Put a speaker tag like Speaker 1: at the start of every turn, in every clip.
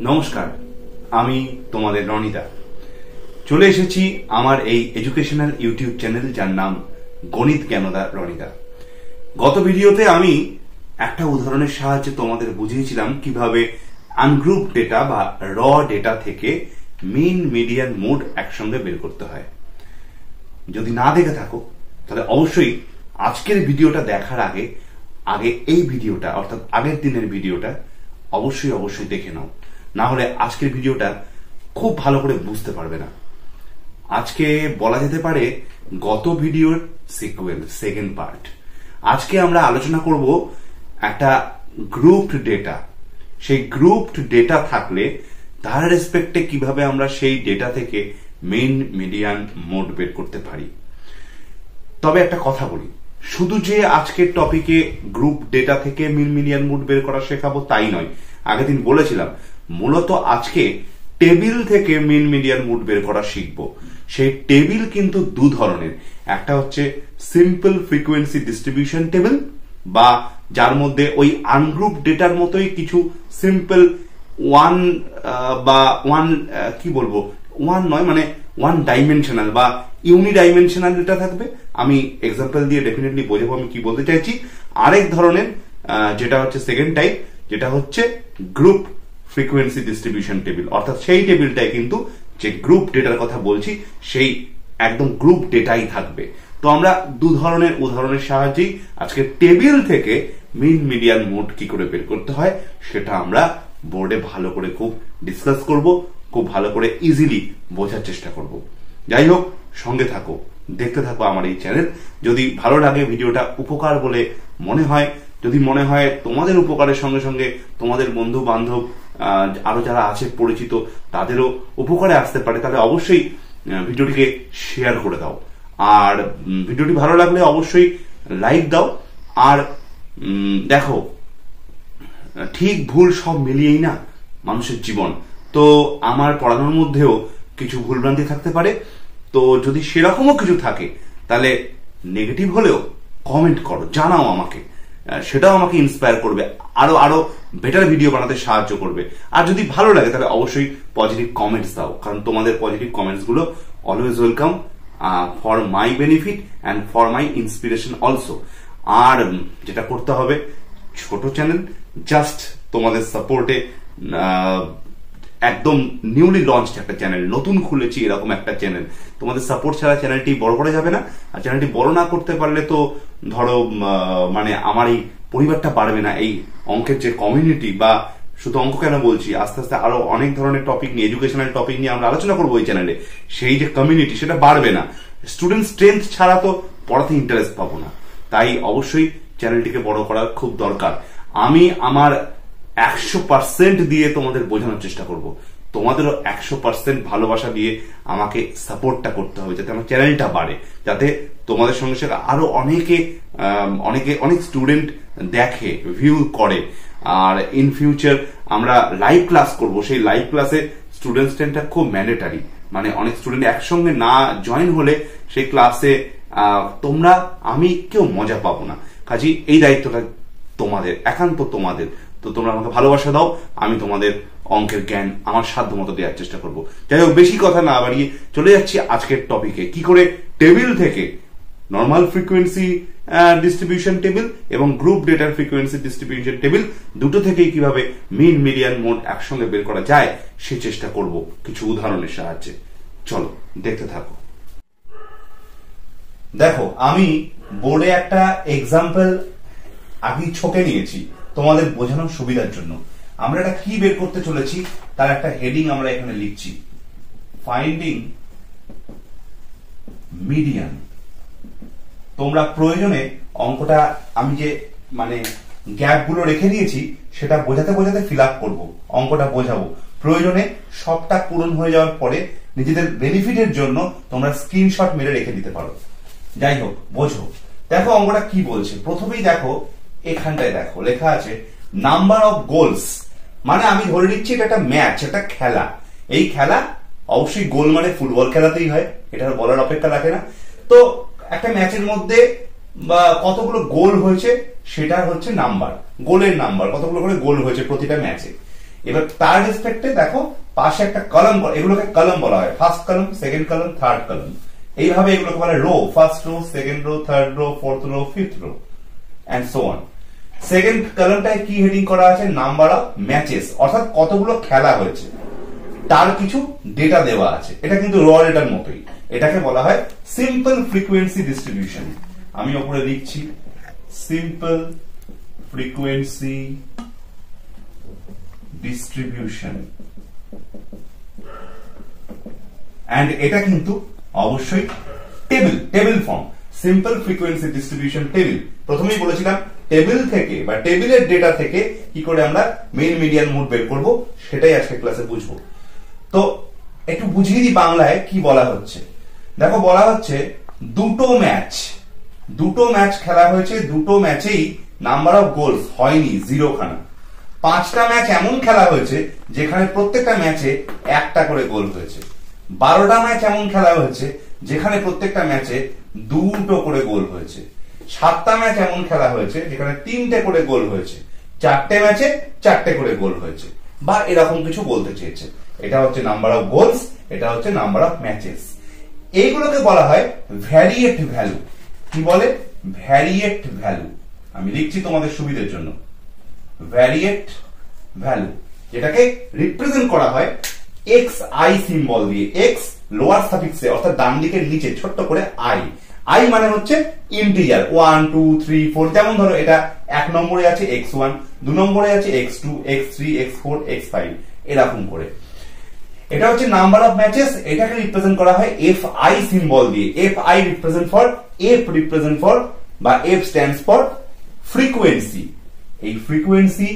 Speaker 1: নমস্কার, আমি তোমাদের রনিদা। চলে এসেছি আমার এই এডুকেশনাল ইউটিউব চ্যানেল, যার নাম গণিত জ্ঞানদা রনিদা। গত ভিডিওতে আমি একটা উদাহরণের সাহায্যে তোমাদের বুঝিয়েছিলাম কিভাবে আনগ্রুপ ডেটা বা র ডেটা থেকে মিন, মিডিয়ান, মোড একসঙ্গে বের করতে হয়। যদি না দেখে থাকো তাহলে অবশ্যই আজকের ভিডিওটা দেখার আগে এই ভিডিওটা, অর্থাৎ আগের দিনের ভিডিওটা অবশ্যই দেখে নাও, না হলে আজকের ভিডিওটা খুব ভালো করে বুঝতে পারবে না। আজকে বলা যেতে পারে গত ভিডিওর সিকুয়েল, সেকেন্ড পার্ট। আজকে আমরা আলোচনা করব একটা গ্রুপড ডেটা। সেই গ্রুপড ডেটা থাকলে তার রেসপেক্টে কিভাবে আমরা সেই ডেটা থেকে মেইন, মিডিয়ান, মোড বের করতে পারি। তবে একটা কথা বলি, শুধু যে আজকের টপিকে গ্রুপ ডেটা থেকে মিন, মিডিয়ান, মোড বের করা শেখাবো তাই নয়। আগের দিন বলেছিলাম মূলত আজকে টেবিল থেকে মিন, মিডিয়ান, মোড বের করা শিখবো। সেই টেবিল কিন্তু দু ধরনের, একটা হচ্ছে সিম্পল ফ্রিকোয়েন্সি ডিস্ট্রিবিউশন টেবিল, বা যার মধ্যে ওই আনগ্রুপ ডেটার মতোই কিছু সিম্পল ওয়ান ডাইমেনশনাল বা ইউনিডাইমেনশনাল ডেটা থাকবে। আমি এক্সাম্পল দিয়ে ডেফিনেটলি বোঝাবো আমি কি বলতে চাইছি। আরেক ধরনের যেটা হচ্ছে সেকেন্ড টাইপ, যেটা হচ্ছে গ্রুপ ফ্রিকোয়েন্সি ডিস্ট্রিবিউশন টেবিল, অর্থাৎ সেই টেবিলটাই কিন্তু যে গ্রুপ ডেটার কথা বলছি সেই একদম গ্রুপ ডেটাই থাকবে। তো আমরা দু ধরনের উদাহরণের সাহায্যেই আজকে টেবিল থেকে মিন, মিডিয়ান, মোড কি করে বের করতে হয় সেটা আমরা বোর্ডে ভালো করে খুব ডিসকাস করব, খুব ভালো করে ইজিলি বোঝার চেষ্টা করব। যাই হোক, সঙ্গে থাকো, দেখতে থাকো আমার এই চ্যানেল। যদি ভালো লাগে, ভিডিওটা উপকার বলে মনে হয়, যদি মনে হয় তোমাদের উপকারের সঙ্গে সঙ্গে তোমাদের বন্ধু বান্ধব আরো যারা আছে পরিচিত তাদেরও উপকারে আসতে পারে, তাহলে অবশ্যই ভিডিওটিকে শেয়ার করে দাও। আর ভিডিওটি ভালো লাগলে অবশ্যই লাইক দাও। আর দেখো, ঠিক ভুল সব মিলিয়েই না মানুষের জীবন। তো আমার পড়ানোর মধ্যেও কিছু ভুলভ্রান্তি থাকতে পারে। তো যদি সেরকমও কিছু থাকে তাহলে নেগেটিভ হলেও কমেন্ট করো, জানাও আমাকে, সেটাও আমাকে ইন্সপায়ার করবে, আরো বেটার ভিডিও বানাতে সাহায্য করবে। আর যদি ভালো লাগে তাহলে অবশ্যই পজিটিভ কমেন্টস দাও, কারণ তোমাদের পজিটিভ কমেন্টস গুলো always welcome for my benefit and for my inspiration also. আর যেটা করতে হবে, ছোট চ্যানেল, জাস্ট তোমাদের সাপোর্টে একদম নিউলি লঞ্চড একটা চ্যানেল, নতুন খুলেছি এরকম একটা চ্যানেল। তোমাদের সাপোর্ট ছাড়া চ্যানেলটি বড় করা যাবে না। আর চ্যানেলটি বড় না করতে পারলে তো ধরো মানে আমার এই পরিবারটা বাড়বে না। এই অঙ্কের যে কমিউনিটি, বা শুধু অঙ্ক কেন বলছি, আস্তে আস্তে আরো অনেক ধরনের টপিক নিয়ে, এডুকেশনাল টপিক নিয়ে আমরা আলোচনা করবো এই চ্যানেলে, সেই যে কমিউনিটি সেটা বাড়বে না। স্টুডেন্ট স্ট্রেংথ ছাড়া তো পড়াতে ইন্টারেস্ট পাবো না। তাই অবশ্যই চ্যানেলটিকে বড় করার খুব দরকার। আমি আমার 100% দিয়ে তোমাদের বোঝানোর চেষ্টা করব। তোমাদেরও 100% ভালোবাসা দিয়ে আমাকে সাপোর্টটা করতে হবে, যাতে আমার চ্যানেলটা বাড়ে, যাতে তোমাদের সঙ্গে সঙ্গে আরো অনেক স্টুডেন্ট দেখে, ভিউ করে। আর ইন ফিউচার আমরা লাইভ ক্লাস করব। সেই লাইভ ক্লাসে স্টুডেন্ট স্ট্রেংথটা খুব ম্যান্ডেটারি। মানে অনেক স্টুডেন্ট একসঙ্গে না জয়েন হলে সেই ক্লাসে তোমরা, আমি কেউ মজা পাবো না। কাজেই এই দায়িত্বটা তোমাদের, একান্ত তোমাদের। তো তোমরা আমাকে ভালোবাসা দাও, আমি তোমাদের অঙ্কের জ্ঞান আমার সাধ্য মতো দেওয়ার চেষ্টা করব। যাই হোক, বেশি কথা না বাড়িয়ে চলে যাচ্ছি আজকের টপিকে, কি করে টেবিল থেকে নর্মাল ফ্রিকোয়েন্সি ডিস্ট্রিবিউশন টেবিল এবং গ্রুপ ডেটার ফ্রিকোয়েন্সি ডিস্ট্রিবিউশন টেবিল দুটো থেকেই কিভাবে মিন, মিডিয়ান, মোড একসঙ্গে বের করা যায় সে চেষ্টা করব কিছু উদাহরণের সাহায্যে। চলো দেখতে থাকো। দেখো, আমি বোর্ডে একটা এক্সাম্পল আগেই ছকে নিয়েছি তোমাদের বোঝানোর সুবিধার জন্য। আমরা এটা কি বের করতে চলেছি তার একটা হেডিং আমরা এখানে লিখছি, ফাইন্ডিং মিডিয়ান। তোমরা প্রয়োজনে অঙ্কটা আমি যে মানে গ্যাপ গুলো রেখে দিয়েছি সেটা বোঝাতে বোঝাতে ফিল আপ করবো, অঙ্কটা বোঝাবো। প্রয়োজনে সবটা পূরণ হয়ে যাওয়ার পরে নিজেদের বেনিফিটের জন্য তোমরা স্ক্রিনশট মেরে রেখে দিতে পারো। যাই হোক, বোঝো। দেখো অঙ্কটা কি বলছে। প্রথমেই দেখো, এখানটায় দেখো লেখা আছে নাম্বার অফ গোলস। মানে আমি ধরে নিচ্ছি এটা একটা ম্যাচ, একটা খেলা। এই খেলা অবশ্যই গোল মানে ফুটবল খেলাতেই হয়, এটা বলার অপেক্ষা রাখে না। তো একটা ম্যাচের মধ্যে কতগুলো গোল হয়েছে সেটা হচ্ছে নাম্বার, গোলের নাম্বার, কতগুলো করে গোল হয়েছে প্রতিটা ম্যাচে। এবার তার রেসপেক্টে দেখো পাশে একটা কলাম, এগুলোকে কলাম বলা হয়, first column, second column, third column, এইভাবে এগুলোকে বলা হয় row, first row, second row, third row, fourth row, fifth row and so on. Second কলামটায় কি হেডিং করা আছে, নাম্বার অফ ম্যাচেস, অর্থাৎ কতগুলো খেলা হয়েছে তার কিছু ডেটা দেওয়া আছে। এটা কিন্তু র ডেটার মতোই, এটাকে বলা হয় সিম্পল ফ্রিকোয়েন্সি ডিস্ট্রিবিউশন। আমি উপরে লিখছি সিম্পল ফ্রিকোয়েন্সি ডিস্ট্রিবিউশন, এন্ড এটা কিন্তু অবশ্যই table form, simple frequency distribution table. প্রথমেই বলেছিলাম টেবিল থেকে বা টেবিলের ডেটা থেকে কি করে আমরা মেইন মিডিয়ান মোড বের করব, সেটাই আজকে ক্লাসে বুঝবো। তো একটু বুঝিয়ে দিই বাংলায় কি বলা হচ্ছে। দেখো বলা হচ্ছে দুটো ম্যাচ খেলা হয়েছে, দুটো ম্যাচেই নাম্বার অফ গোলস হয়নি 0 খানা। 5টা ম্যাচ এমন খেলা হয়েছে যেখানে প্রত্যেকটা ম্যাচে 1টা করে গোল হয়েছে। 12টা ম্যাচ এমন খেলা হয়েছে যেখানে প্রত্যেকটা ম্যাচে 2টো করে গোল হয়েছে। 7টা ম্যাচ এমন খেলা হয়েছে যেখানে 3টে করে গোল হয়েছে। 4টে ম্যাচে 4টে করে গোল হয়েছে, বা এরকম কিছু বলতে চেয়েছে। এটা হচ্ছে নাম্বার অফ গোলস, এটা হচ্ছে নাম্বার অফ ম্যাচেস। এইগুলোকে বলা হয় ভ্যারিয়েট ভ্যালু। কি বলে? ভ্যারিয়েট ভ্যালু। আমি লিখছি তোমাদের সুবিধার জন্য, ভ্যারিয়েট ভ্যালু, যেটাকে রিপ্রেজেন্ট করা হয় এক্স আই সিম্বল দিয়ে। এক্স লোয়ার সাফিক্সে, অর্থাৎ ডান দিকের নিচে ছোট্ট করে আই। আই মানে হচ্ছে ইন্টিজার 1 2 3 4। যেমন ধরো এটা 1 নম্বরে আছে x1, 2 নম্বরে আছে x2, x3, x4, x5, এরকম করে। এটা হচ্ছে নাম্বার অফ ম্যাচেস, এটাকে রিপ্রেজেন্ট করা হয় এফ আই সিম্বল দিয়ে। F I represent for, F represent for বা এফ স্ট্যান্ডস ফর ফ্রিকোয়েন্সি। এই ফ্রিকোয়েন্সি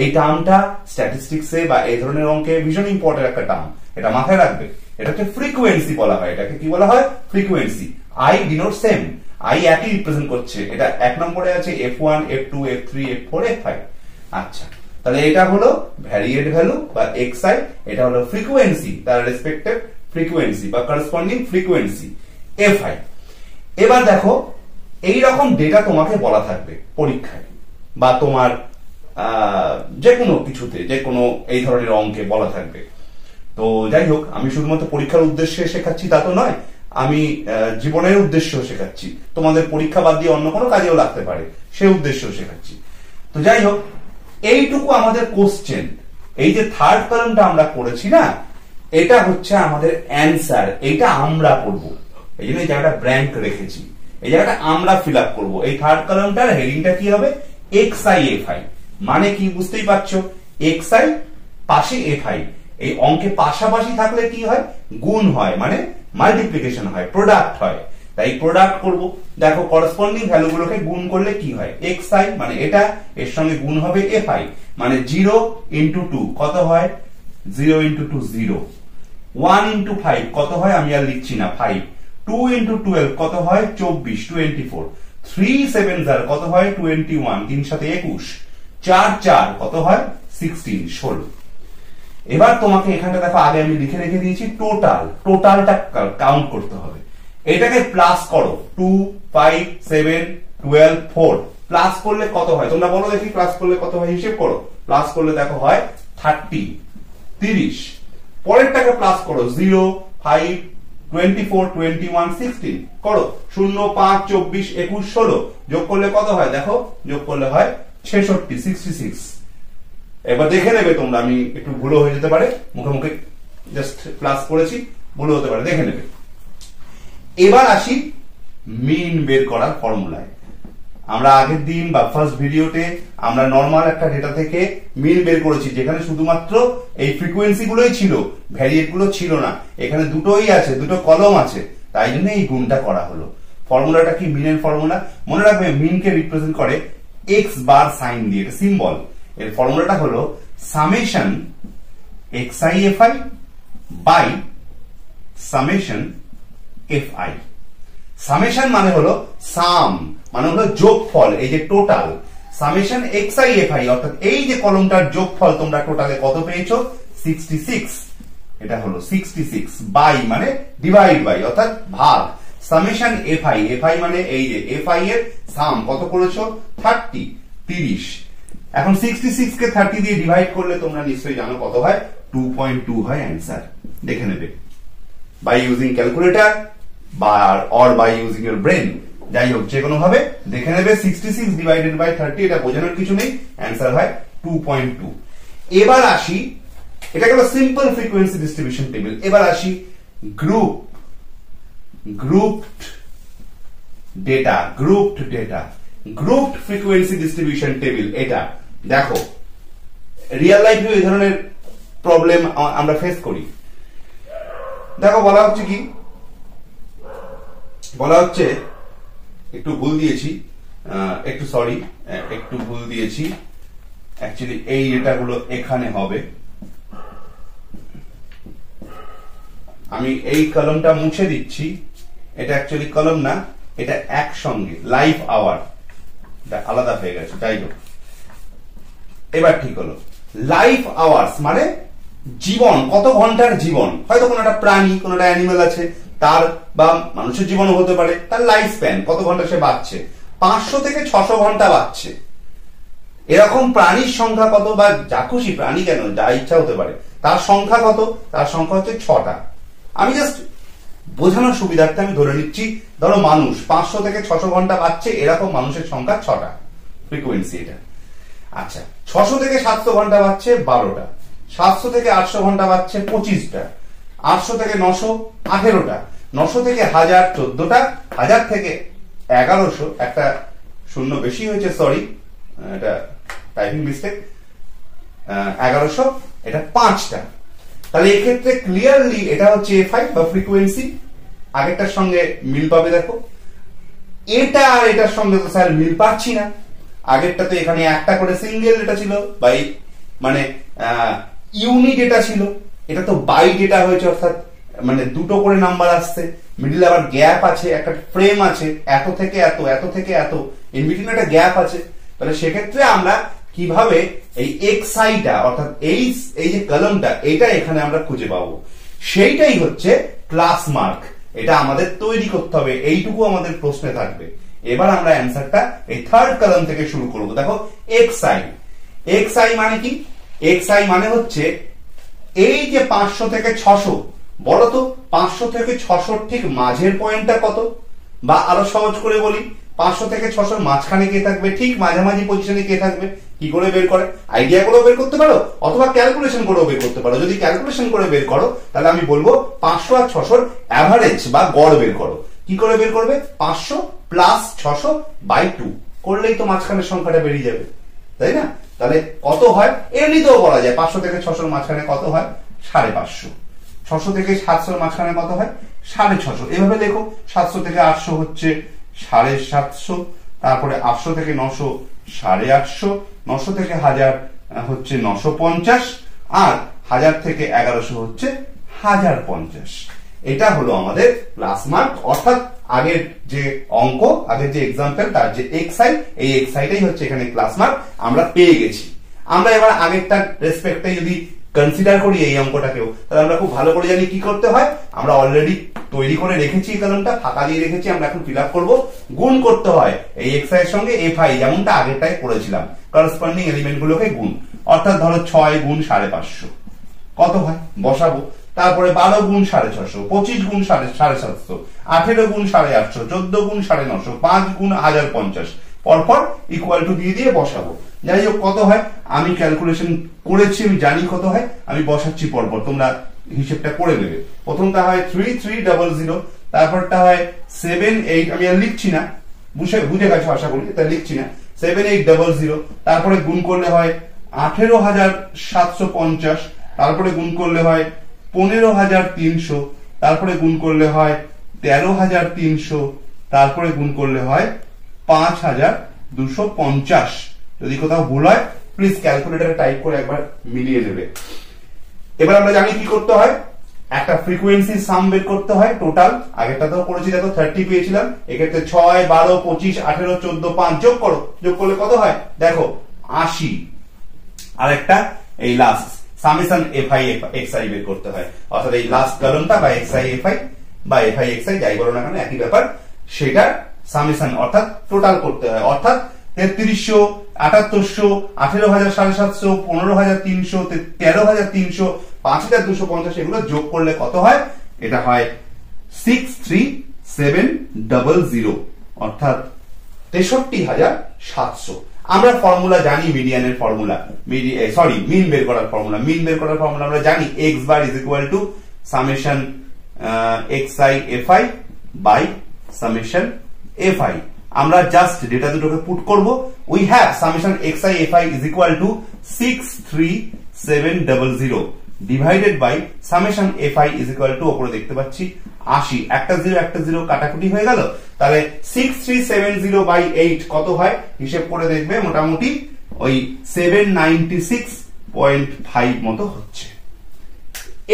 Speaker 1: এই টার্মটা স্ট্যাটিস্টিক্সে বা এই ধরনের অঙ্কে ভীষণ ইম্পর্টেন্ট একটা টার্ম, এটা মাথায় রাখবে। এটা হচ্ছে ফ্রিকোয়েন্সি বলা হয়, এটাকে কি বলা হয়? Frequency. I denote same, I একই রিপ্রেজেন্ট করছে। এটা 1 নম্বরে আছে f1, f2, f3, f4, f5। আচ্ছা, তাহলে এটা হলো ভ্যারিয়েট ভ্যালু বা xi, এটা হলো ফ্রিকোয়েন্সি, তার রেসপেক্টিভ ফ্রিকোয়েন্সি বা করসপন্ডিং ফ্রিকোয়েন্সি fi। এবার দেখো এই রকম ডেটা তোমাকে বলা থাকবে পরীক্ষায় বা তোমার যে কোনো কিছুতে, যে কোনো এই ধরনের অঙ্কে বলা থাকবে। তো যাই হোক, আমি শুধুমাত্র পরীক্ষার উদ্দেশ্যে শেখাচ্ছি তা তো নয়, আমি জীবনের উদ্দেশ্যেও শেখাচ্ছি। তোমাদের পরীক্ষা বাদ দিয়ে অন্য কোনো কাজেও লাগতে পারে, সে উদ্দেশ্যেও শেখাচ্ছি। তো যাই হোক, এইটুকু আমাদের কোশ্চেন। এই যে থার্ড কলামটা আমরা করেছি না, এটা হচ্ছে আমাদের অ্যান্সার। এইটা আমরা করব, এই জন্য এই জায়গাটা ব্ল্যাঙ্ক রেখেছি। এই জায়গাটা আমরা ফিল আপ করবো। এই থার্ড কলামটার হেডিংটা কি হবে? xi fi। মানে কি বুঝতেই পারছো? xi পাশে fi। এই অঙ্কে পাশাপাশি থাকলে কি হয়? গুণ হয়, মানে মাল্টিপ্লিকেশন হয়, প্রোডাক্ট হয়। তাই প্রোডাক্ট করব। দেখো করসপন্ডিং ভ্যালুগুলোকে গুণ করলে কি হয়? xi মানে এটা, এর সঙ্গে গুণ হবে fi, মানে 0 into 2 কত হয়? 0 into 2 0। 1 into 5 কত হয়? আমি আর লিখছি না, 5। 2 into 12 কত হয়? 24, 24। 3 7 কত হয়? 21, 3 সাথে 21। 4 4 কত হয়? 16, 16। এবার তোমাকে এখানটা দেখো, আগে আমি লিখে রেখে দিয়েছি টোটালটা কাউন্ট করতে হবে। এটাকে প্লাস করো, 2 5 7 12 4। প্লাস করলে কত হয়? তোমরা বলো দেখি, প্লাস করলে কত হয়? হিসেব করো। প্লাস করলে দেখো হয় 30, 30। পরেরটাকে প্লাস করো, 0 5 24 21 16 করো। 0 5 24 21 16 যোগ করলে কত হয়? দেখো, যোগ করলে হয় 66, 66। এবার দেখে নেবে তোমরা, আমি একটু ভুল হয়ে যেতে পারে, মুখে মুখে জাস্ট প্লাস করেছি, ভুল হতে পারে, দেখে নেবে। এবার আসি মিন বের করার ফর্মুলায়। আমরা আগের দিন বা ফার্স্ট ভিডিওতে আমরা নরমাল একটা ডেটা থেকে মিন বের করেছি, যেখানে শুধুমাত্র এই ফ্রিকোয়েন্সি গুলোই ছিল, ভ্যারিয়েট গুলো ছিল না। এখানে দুটোই আছে, দুটো কলম আছে, তাই জন্য এই গুণটা করা হলো। ফর্মুলাটা কি? মিনের ফর্মুলা মনে রাখবে, মিনকে রিপ্রেজেন্ট করে এক্স বার সাইন দিয়ে, এটা সিম্বল। এর ফর্মুলাটা হলো summation xi fi by summation fi। Summation মানে হলো সাম, মানে হলো যোগফল, এই যে টোটাল। সামেশন xi fi অর্থাৎ এই যে কলমটার যোগফল তোমরা টোটালে কত পেয়েছো? 66। এটা হলো 66 বাই মানে ডিভাইড বাই, অর্থাৎ ভাগ। সামেশন fi, fi মানে এই যে fi এর সাম কত করেছো? 30, 30। এখন 66 কে 30 দিয়ে ডিভাইড করলে তোমরা নিশ্চয়ই জানো কত হয়, 2.2 হয় অ্যান্সার। দেখে নেবে বাই ইউজিং ক্যালকুলেটর বা or by using your brain, যাই হোক যে কোনো ভাবে দেখে নেবে। 66 ডিভাইডেড বাই 30, এটা বোঝানোর কিছু নেই, অ্যান্সার হয় 2.2। এবার আসি, এটা গেল সিম্পল ফ্রিকোয়েন্সি ডিস্ট্রিবিউশন টেবিল। এবার আসি grouped data, grouped frequency distribution table. এটা দেখো রিয়েল লাইফে এই ধরনের প্রবলেম আমরা ফেস করি। দেখো বলা হচ্ছে কি, বলা হচ্ছে একটু ভুল দিয়েছি, একটু সরি, একটু ভুল দিয়েছি। অ্যাকচুয়ালি এই ডেটাগুলো এখানে হবে, আমি এই কলমটা মুছে দিচ্ছি। এটা অ্যাকচুয়ালি কলম না, এটা একসঙ্গে লাইফ আওয়ার, এটা আলাদা হয়ে গেছে। যাই হোক এবার ঠিক হলো। লাইফ আওয়ার্স মানে জীবন, কত ঘন্টার জীবন। হয়তো কোনো একটা প্রাণী, কোনো একটা অ্যানিমেল আছে, তার বা মানুষের জীবনও হতে পারে, তার লাইফ স্প্যান কত ঘন্টা সে বাঁচছে, 500 থেকে 600 ঘন্টা বাঁচছে। এরকম প্রাণীর সংখ্যা কত, বা যা খুশি প্রাণী কেন, যা ইচ্ছা হতে পারে, তার সংখ্যা কত, তার সংখ্যা হচ্ছে 6টা। আমি জাস্ট বোঝানোর সুবিধার্থে আমি ধরে নিচ্ছি, ধরো মানুষ 500 থেকে 600 ঘন্টা বাঁচছে, এরকম মানুষের সংখ্যা 6টা, ফ্রিকোয়েন্সি এটা। আচ্ছা 600 থেকে 700 ঘন্টা বাঁচছে 12টা, 700 থেকে 800 ঘন্টা বাঁচছে 25টা, 800 থেকে 900 18টা, 900 থেকে 1000 14টা, 1000 থেকে 1100, একটা শূন্য বেশি হয়েছে, সরি এটা টাইপিং মিস্টেক, 1100, এটা 5টা। তাহলে এক্ষেত্রে ক্লিয়ারলি এটা হচ্ছে এফআই বা ফ্রিকোয়েন্সি, আগেরটার সঙ্গে মিল পাবে। দেখো এটা আর এটার সঙ্গে তো স্যার মিল পাচ্ছি না, আগেরটাতে এখানে একটা করে সিঙ্গেল ডেটা ছিল, বাই মানে ইউনি ডেটা ছিল, এটা তো বাই ডেটা হয়েছে, অর্থাৎ মানে দুটো করে নাম্বার আসছে, মিডলে আবার গ্যাপ আছে, একটা ফ্রেম আছে, এত থেকে এত, এত থেকে এত, ইন বিটুইন একটা গ্যাপ আছে। তাহলে সেক্ষেত্রে আমরা কিভাবে এই এক্সআইটা অর্থাৎ এই যে কলমটা, এটা এখানে আমরা খুঁজে পাবো, সেইটাই হচ্ছে ক্লাস মার্ক। এটা আমাদের তৈরি করতে হবে, এইটুকু আমাদের প্রশ্নে থাকবে। এবার আমরা অ্যান্সারটা এই থার্ড কলাম থেকে শুরু করব। দেখো এক্সআই, এক্সআই মানে কি? এক্সআই মানে হচ্ছে এই যে 500 থেকে 600, বলো তো 500 থেকে 600 ঠিক মাঝের পয়েন্টটা কত, বা আরো সহজ করে বলি 500 থেকে 600 মাঝখানে কে থাকবে, ঠিক মাঝামাঝি পজিশনে কে থাকবে, কি করে বের করে? আইডিয়া করেও বের করতে পারো, অথবা ক্যালকুলেশন করেও বের করতে পারো। যদি ক্যালকুলেশন করে বের করো তাহলে আমি বলবো 500 আর 600 অ্যাভারেজ বা গড় বের করো। কি করে বের করবে? 500 প্লাস 600 বাই 2 করলেই তো মাঝখানের সংখ্যাটা বেরিয়ে যাবে, তাই না? তাহলে কত হয় এমনিতেও বলা যায়, 500 থেকে 600 মাঝখানে কত হয়? 550। 600 থেকে 700 মাঝখানে কত হয়? 650। এভাবে লেখো। 700 থেকে 800 হচ্ছে 750, তারপরে 800 থেকে 900 850, 900 থেকে 1000 হচ্ছে 950, আর 1000 থেকে 1100 হচ্ছে 1050। এটা হলো আমাদের ক্লাস মার্ক, অর্থাৎ আগের যে অঙ্ক, আগের যে এক্সাম্পল, তার যে এক্সআই, এই এক্সআইটাই হচ্ছে এখানে ক্লাস মার্ক। আমরা পেয়ে গেছি। আমরা এবার আগেরটার রেসপেক্টে যদি কনসিডার করি এই অঙ্কটাকেও, তাহলে আমরা খুব ভালো করে জানি কি করতে হয়। আমরা অলরেডি তৈরি করে রেখেছি, এই কলমটা ফাঁকা দিয়ে রেখেছি, আমরা এখন ফিল আপ করবো। গুণ করতে হয় এই এক্সআই এর সঙ্গে এফআই, যেমনটা আগেরটাই করেছিলাম, করসপন্ডিং এলিমেন্ট গুলোকে গুণ। অর্থাৎ ধরো 6 গুণ 550 কত হয় বসাবো, তারপরে 12 গুণ 650, 25 গুণ 750, 18 গুণ 850, 14 গুণ 950, 5 গুণ 1050, পরপর ইকুয়াল টু দিয়ে দিয়ে বসাবো। যাই হোক কত হয় আমি ক্যালকুলেশন করেছি, আমি জানি কত হয়, আমি বসাচ্ছি পরপর, তোমরা হিসেবটা করে নেবে। প্রথমটা হয় 3300, তারপরটা হয় 78, আমি আর লিখছি না, বুঝে গেছো আশা করি, এটা লিখছি না, 7800, তারপরে গুণ করলে হয় 18750, তারপরে গুণ করলে হয় 15300, তারপরে গুণ করলে হয় 13300, তারপরে গুণ করলে হয় 5250। যদি কোথাও ভুল হয় প্লিজ ক্যালকুলেটরে টাইপ করে একবার মিলিয়ে নেবে। এবার আমরা জানি কি করতে হয়, একটা ফ্রিকোয়েন্সি সাম বের করতে হয় টোটাল। আগেরটাতেও করেছি, দেখো 30 পেয়েছিলাম, এক্ষেত্রে 6 12 25 18 14 5 যোগ করো, যোগ করলে কত হয় দেখো 80। আর একটা এই লাস্ট সামেশন এফআই এক্সআই বের করতে হয়, অর্থাৎ এই লাস্ট কলামটা বা এক্সআই এফআই বা এফআই এক্সআই যাই বলো না কেন একই ব্যাপার, সেটা সামেশন অর্থাৎ টোটাল করতে হয়। অর্থাৎ 3300 7800, 18000, 750, 15300, 13300, 5250 এগুলো যোগ করলে কত হয়? এটা হয় 63700, অর্থাৎ 63700। আমরা ফর্মুলা জানি, মিডিয়ানের ফর্মুলা, মিন বের করার ফর্মুলা, আমরা জানি x bar is equal to summation xi fi by summation fi। আমরা জাস্ট ডেটা দুটোকে পুট করব। We have summation xi fi is equal to 63700 divided by summation fi is equal to, উপরে দেখতে পাচ্ছি 80, একটা জিরো কাটাকুটি হয়ে গেল, তাহলে 6370 বাই 8 কত হয় হিসেব করে দেখবে, মোটামুটি ওই 796.5 মতো হচ্ছে।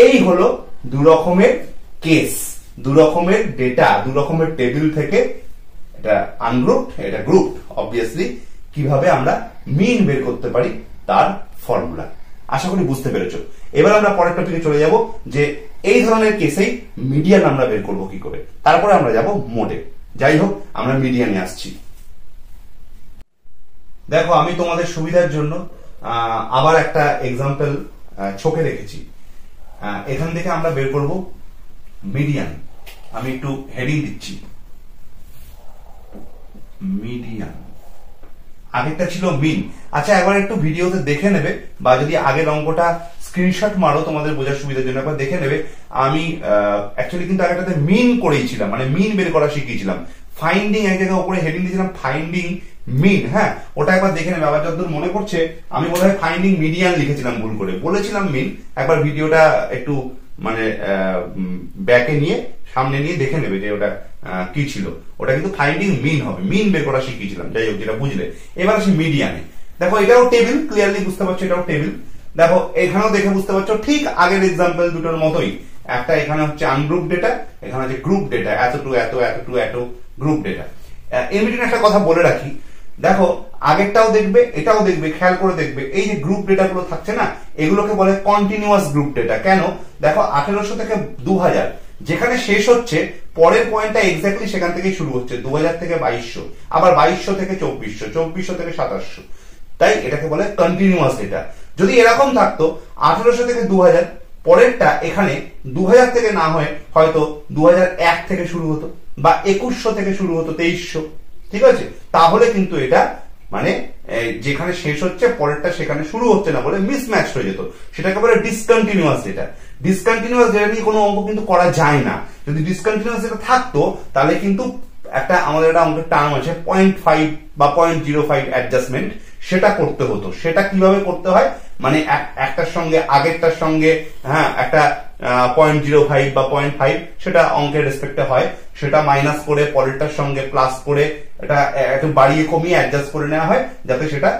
Speaker 1: এই হলো দু রকমের কেস, দু রকমের ডেটা, দু রকমের টেবিল থেকে, এটা আনগ্রুপড, এটা গ্রুপ। অবভিয়াসলি কিভাবে আমরা মিন বের করতে পারি তার ফর্মুলা। আশা করি বুঝতে পেরেছো। এবার আমরা পরের টপিকে চলে যাব, যে এই ধরনের কেসেই মিডিয়ান আমরা বের করব কি করে, তারপরে আমরা যাব মোডে। যাই হোক, আমরা মিডিয়ানে আসছি। দেখো, আমি তোমাদের সুবিধার জন্য আবার একটা এক্সাম্পল চোখে রেখেছি। এখান থেকে আমরা বের করব মিডিয়ান। আমি একটু হেডিং দিচ্ছি, মিডিয়ান। আগেরটা ছিল মিন। আচ্ছা, একবার একটু ভিডিওতে দেখে নেবে, বা যদি আগের অঙ্কটা স্ক্রিনশট মারো তোমাদের বোঝার সুবিধার জন্য একবার দেখে নেবে। আমি অ্যাকচুয়ালি কিন্তু আগেরটাতে মিন করেইছিলাম, মানে মিন বের করা শিখিয়েছিলাম। ফাইন্ডিং এক জায়গায় উপরে হেডিং দিয়েছিলাম ফাইন্ডিং মিন। হ্যাঁ, ওটা একবার দেখে নেবে। আবার যতদূর মনে পড়ছে আমি বোধহয় ফাইন্ডিং মিডিয়ান লিখেছিলাম ভুল করে, বলেছিলাম মিন। একবার ভিডিওটা একটু মানে ব্যাকে নিয়ে সামনে নিয়ে দেখে নেবে যে ওটা কি ছিল। ওটা কিন্তু ফাইন্ডিং মিন হবে, মিন বের করা শিখিয়েছিলাম। যাই হোক, যেটা বুঝলে। এবার আসি মিডিয়ানে। দেখো, এটাও টেবিল, ক্লিয়ারলি বুঝতে পারছো এটাও টেবিল। দেখো, এখানেও দেখে বুঝতে পারছো ঠিক আগের এক্সাম্পল দুটোর মতোই। একটা এখানে হচ্ছে আনগ্রুপ ডেটা, এখানে হচ্ছে গ্রুপ ডেটা, এতটু এত গ্রুপ ডেটা। এর মিডিয়ান একটা কথা বলে রাখি, দেখো আগেরটাও দেখবে এটাও দেখবে, খেয়াল করে দেখবে, এই যে গ্রুপ ডেটা গুলো থাকছে না, এগুলোকে বলে কন্টিনিউয়াস গ্রুপ ডেটা। কেন? দেখো 1800 থেকে 2000 যেখানে শেষ হচ্ছে, পরের পয়েন্টটা এক্স্যাক্টলি সেখান থেকেই শুরু হচ্ছে। 2000 থেকে 2200, আবার 2200 থেকে 2400, 2400 থেকে 2700। তাই এটাকে বলে কন্টিনিউয়াস ডেটা। যদি এরকম থাকতো 1800 থেকে 2000, পরেরটা এখানে 2000 থেকে না হয়ে হয়তো 2001 থেকে শুরু হতো, বা 2100 থেকে শুরু হতো, 2300, ঠিক আছে, তাহলে কিন্তু এটা মানে যেখানে শেষ হচ্ছে পরেরটা সেখানে শুরু হচ্ছে না বলে মিসম্যাচ হয়ে যেত। সেটাকে বলে ডিসকন্টিনিউয়াস ডেটা। ডিসকন্টিনিউয়াস ডেটা নিয়ে কোনো অঙ্ক কিন্তু করা যায় না। যদি ডিসকন্টিনিউয়াস ডেটা থাকতো তাহলে কিন্তু একটা আমাদের একটা অঙ্কের টার্ম আছে 0.5 বা 0.05 অ্যাডজাস্টমেন্ট, সেটা করতে হতো। সেটা কিভাবে করতে হয়, মানে একটার সঙ্গে আগেরটার সঙ্গে একটা 0.05 বা 0.5 সেটা অঙ্কের রেসপেক্টে হয়, সেটা মাইনাস করে পরেরটার সঙ্গে প্লাস করে এটা একটু বাড়িয়ে কমিয়ে অ্যাডজাস্ট করে নেওয়া হয়, যাতে সেটা